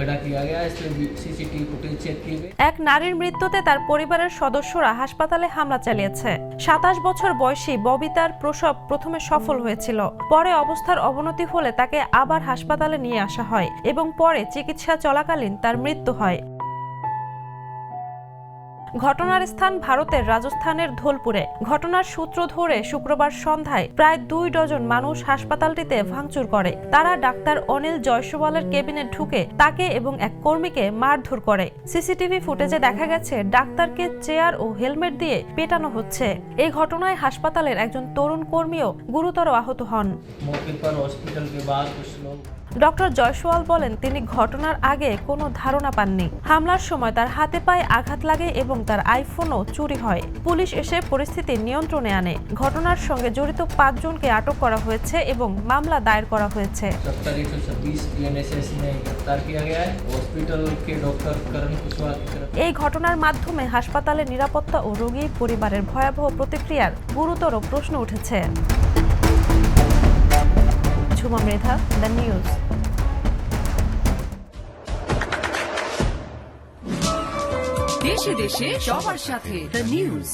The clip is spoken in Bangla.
झगड़ा किया गया, इसलिए सीसीटीवी फुटेज चेक किए गए। এক নারীর মৃত্যুতে তার পরিবারের সদস্যরা হাসপাতালে হামলা চালিয়েছে। 27 বছর বয়সী ববিতার প্রসব প্রথমে সফল হয়েছিল, পরে অবস্থার অবনতি হলে তাকে আবার হাসপাতালে নিয়ে আসা হয় এবং পরে চিকিৎসা চলাকালীন তার মৃত্যু হয়। ঘটনার স্থান ভারতের রাজস্থানের ধোলপুরে। ঘটনার সূত্র ধরে শুক্রবার সন্ধ্যায় প্রায় 2 ডজন মানুষ হাসপাতালটিতে ভাঙচুর করে। তারা ডাক্তার অনিল জয়সওয়ালের কেবিনে ঢুকে তাকে এবং এক কর্মীকে মারধর করে। সিসিটিভি ফুটেজে দেখা গেছে ডাক্তারকে চেয়ার ও হেলমেট দিয়ে পেটানো হচ্ছে। এই ঘটনায় হাসপাতালের একজন তরুণ কর্মীও গুরুতর আহত হন। मौके पर हॉस्पिटल के बाहर कुछ लोग ডক্টর জয়সওয়াল বলেন তিনি ঘটনার আগে কোনো ধারণা পাননি। হামলার সময় তার হাতে পায়ে আঘাত লাগে এবং তার আইফোনও চুরি হয়। পুলিশ এসে পরিস্থিতি নিয়ন্ত্রণে আনে। ঘটনার সঙ্গে জড়িত 5 জনকে আটক করা হয়েছে এবং মামলা দায়ের করা হয়েছে। 70-126 PNSS में गिरफ्तार किया गया है। हॉस्पिटल के डॉक्टर करण कुशवाहा की तरफ এই ঘটনার মাধ্যমে হাসপাতালের নিরাপত্তা ও রোগী পরিবারের ভয়াবহ প্রতিক্রিয়ার গুরুতর প্রশ্ন উঠেছে। Jhuma Mridha, the news. দেশে দেশে সবার সাথে দ্য নিউজ।